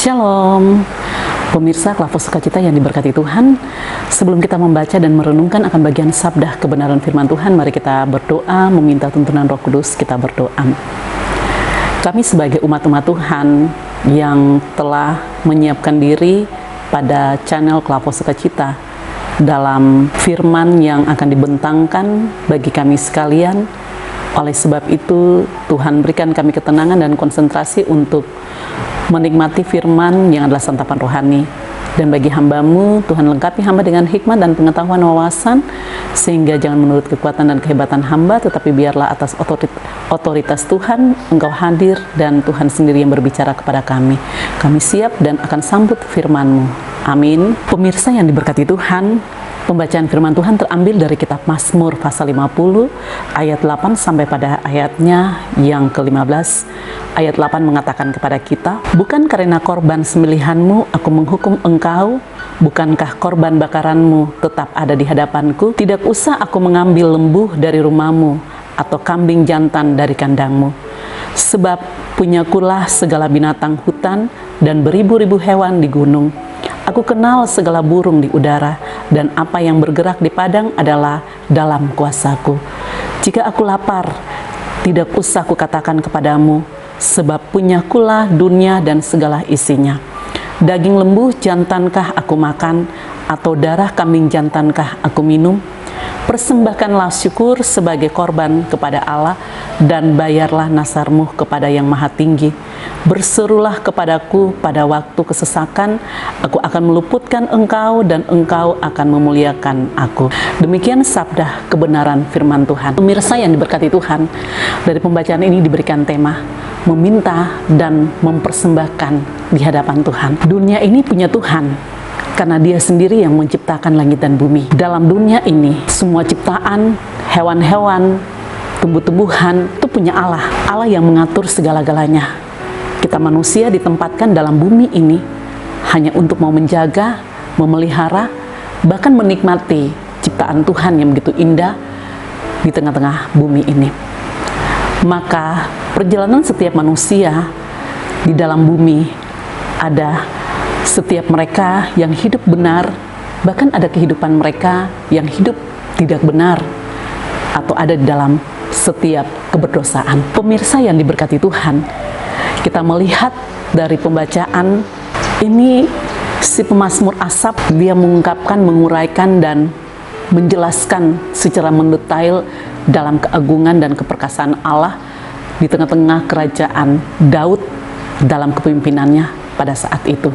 Shalom, pemirsa Klavos Sukacita yang diberkati Tuhan. Sebelum kita membaca dan merenungkan akan bagian sabda kebenaran firman Tuhan, mari kita berdoa meminta tuntunan Roh Kudus. Kita berdoa. Kami sebagai umat-umat Tuhan yang telah menyiapkan diri pada channel Klavos Sukacita dalam firman yang akan dibentangkan bagi kami sekalian. Oleh sebab itu, Tuhan berikan kami ketenangan dan konsentrasi untuk menikmati firman yang adalah santapan rohani. Dan bagi hamba-Mu, Tuhan lengkapi hamba dengan hikmat dan pengetahuan wawasan, sehingga jangan menurut kekuatan dan kehebatan hamba, tetapi biarlah atas otoritas Tuhan Engkau hadir dan Tuhan sendiri yang berbicara kepada kami. Kami siap dan akan sambut firman-Mu. Amin. Pemirsa yang diberkati Tuhan, pembacaan firman Tuhan terambil dari kitab Mazmur pasal 50 ayat 8 sampai pada ayatnya yang ke-15. Ayat 8 mengatakan kepada kita, "Bukan karena korban sembelihanmu aku menghukum engkau, bukankah korban bakaranmu tetap ada di hadapanku? Tidak usah aku mengambil lembu dari rumahmu atau kambing jantan dari kandangmu. Sebab punyakulah segala binatang hutan dan beribu-ribu hewan di gunung. Aku kenal segala burung di udara, dan apa yang bergerak di padang adalah dalam kuasaku. Jika aku lapar, tidak usah kukatakan kepadamu, sebab punyakulah dunia dan segala isinya. Daging lembu jantankah aku makan, atau darah kambing jantankah aku minum? Persembahkanlah syukur sebagai korban kepada Allah, dan bayarlah nasarmu kepada Yang Maha Tinggi. Berserulah kepadaku pada waktu kesesakan, aku akan meluputkan engkau dan engkau akan memuliakan aku." Demikian sabda kebenaran firman Tuhan. Pemirsa yang diberkati Tuhan, dari pembacaan ini diberikan tema meminta dan mempersembahkan di hadapan Tuhan. Dunia ini punya Tuhan, karena Dia sendiri yang menciptakan langit dan bumi. Dalam dunia ini, semua ciptaan, hewan-hewan, tumbuh-tumbuhan, itu punya Allah. Allah yang mengatur segala-galanya. Kita manusia ditempatkan dalam bumi ini hanya untuk mau menjaga, memelihara, bahkan menikmati ciptaan Tuhan yang begitu indah di tengah-tengah bumi ini. Maka perjalanan setiap manusia di dalam bumi ada setiap mereka yang hidup benar, bahkan ada kehidupan mereka yang hidup tidak benar, atau ada di dalam setiap keberdosaan. Pemirsa yang diberkati Tuhan, kita melihat dari pembacaan ini, si pemazmur Asaf, dia mengungkapkan, menguraikan, dan menjelaskan secara mendetail dalam keagungan dan keperkasaan Allah di tengah-tengah kerajaan Daud dalam kepemimpinannya pada saat itu,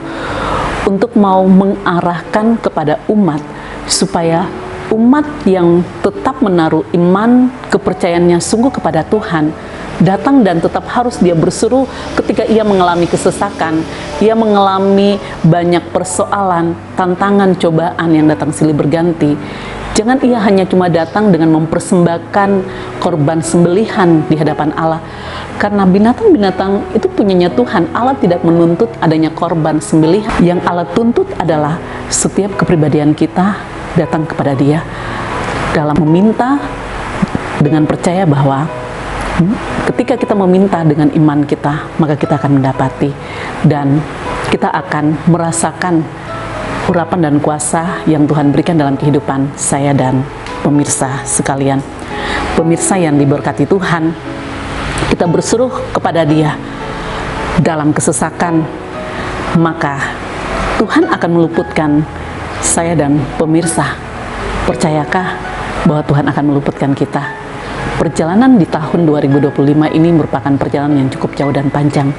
untuk mau mengarahkan kepada umat supaya umat yang tetap menaruh iman kepercayaannya sungguh kepada Tuhan datang dan tetap harus dia berseru ketika ia mengalami kesesakan, ia mengalami banyak persoalan, tantangan, cobaan yang datang silih berganti. Jangan ia hanya cuma datang dengan mempersembahkan korban sembelihan di hadapan Allah, karena binatang-binatang itu punyanya Tuhan. Allah tidak menuntut adanya korban sembelihan. Yang Allah tuntut adalah setiap kepribadian kita datang kepada Dia dalam meminta dengan percaya bahwa ketika kita meminta dengan iman kita, maka kita akan mendapati dan kita akan merasakan urapan dan kuasa yang Tuhan berikan dalam kehidupan saya dan pemirsa sekalian. Pemirsa yang diberkati Tuhan, kita berseru kepada Dia dalam kesesakan, maka Tuhan akan meluputkan saya dan pemirsa. Percayakah bahwa Tuhan akan meluputkan kita? Perjalanan di tahun 2025 ini merupakan perjalanan yang cukup jauh dan panjang.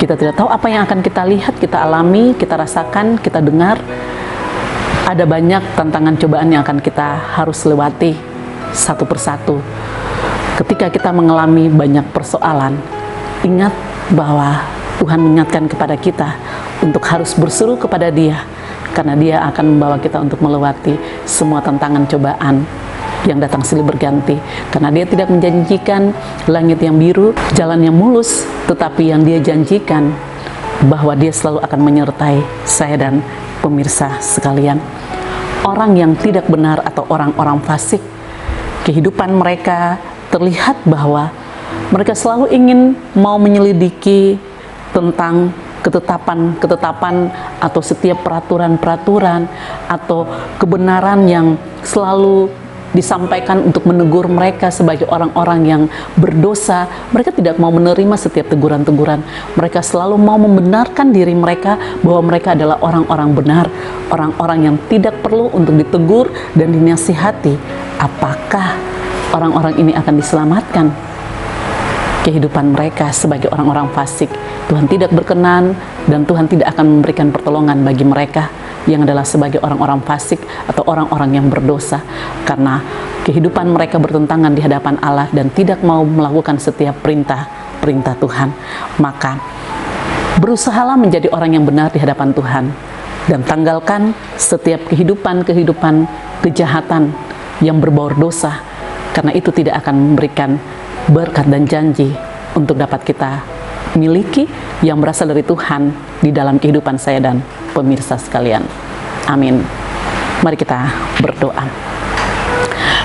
Kita tidak tahu apa yang akan kita lihat, kita alami, kita rasakan, kita dengar. Ada banyak tantangan cobaan yang akan kita harus lewati satu persatu. Ketika kita mengalami banyak persoalan, ingat bahwa Tuhan mengingatkan kepada kita untuk harus berseru kepada Dia, karena Dia akan membawa kita untuk melewati semua tantangan cobaan yang datang silih berganti, karena Dia tidak menjanjikan langit yang biru, jalan yang mulus, tetapi yang Dia janjikan bahwa Dia selalu akan menyertai saya dan pemirsa sekalian. Orang yang tidak benar atau orang-orang fasik, kehidupan mereka terlihat bahwa mereka selalu ingin mau menyelidiki tentang ketetapan atau setiap peraturan-peraturan atau kebenaran yang selalu disampaikan untuk menegur mereka sebagai orang-orang yang berdosa. Mereka tidak mau menerima setiap teguran-teguran. Mereka selalu mau membenarkan diri mereka bahwa mereka adalah orang-orang benar, orang-orang yang tidak perlu untuk ditegur dan dinasihati. Apakah orang-orang ini akan diselamatkan? Kehidupan mereka sebagai orang-orang fasik, Tuhan tidak berkenan, dan Tuhan tidak akan memberikan pertolongan bagi mereka yang adalah sebagai orang-orang fasik atau orang-orang yang berdosa, karena kehidupan mereka bertentangan di hadapan Allah dan tidak mau melakukan setiap perintah Tuhan. Maka berusahalah menjadi orang yang benar di hadapan Tuhan dan tanggalkan setiap kehidupan kejahatan yang berbau dosa, karena itu tidak akan memberikan berkat dan janji untuk dapat kita miliki yang berasal dari Tuhan di dalam kehidupan saya dan pemirsa sekalian. Amin. Mari kita berdoa.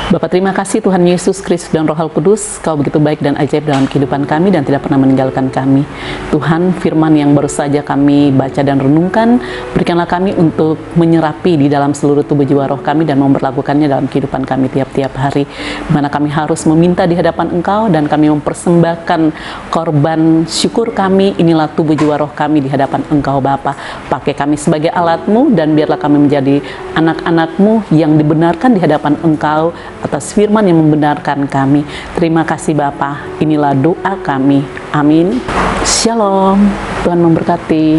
Bapa, terima kasih Tuhan Yesus Kristus dan Roh Kudus, Kau begitu baik dan ajaib dalam kehidupan kami dan tidak pernah meninggalkan kami. Tuhan, firman yang baru saja kami baca dan renungkan, berikanlah kami untuk menyerapi di dalam seluruh tubuh jiwa roh kami dan memperlakukannya dalam kehidupan kami tiap-tiap hari, di mana kami harus meminta di hadapan Engkau dan kami mempersembahkan korban syukur kami. Inilah tubuh jiwa roh kami di hadapan Engkau Bapa. Pakai kami sebagai alat-Mu dan biarlah kami menjadi anak-anak-Mu yang dibenarkan di hadapan Engkau atas firman yang membenarkan kami. Terima kasih Bapa. Inilah doa kami. Amin. Shalom. Tuhan memberkati.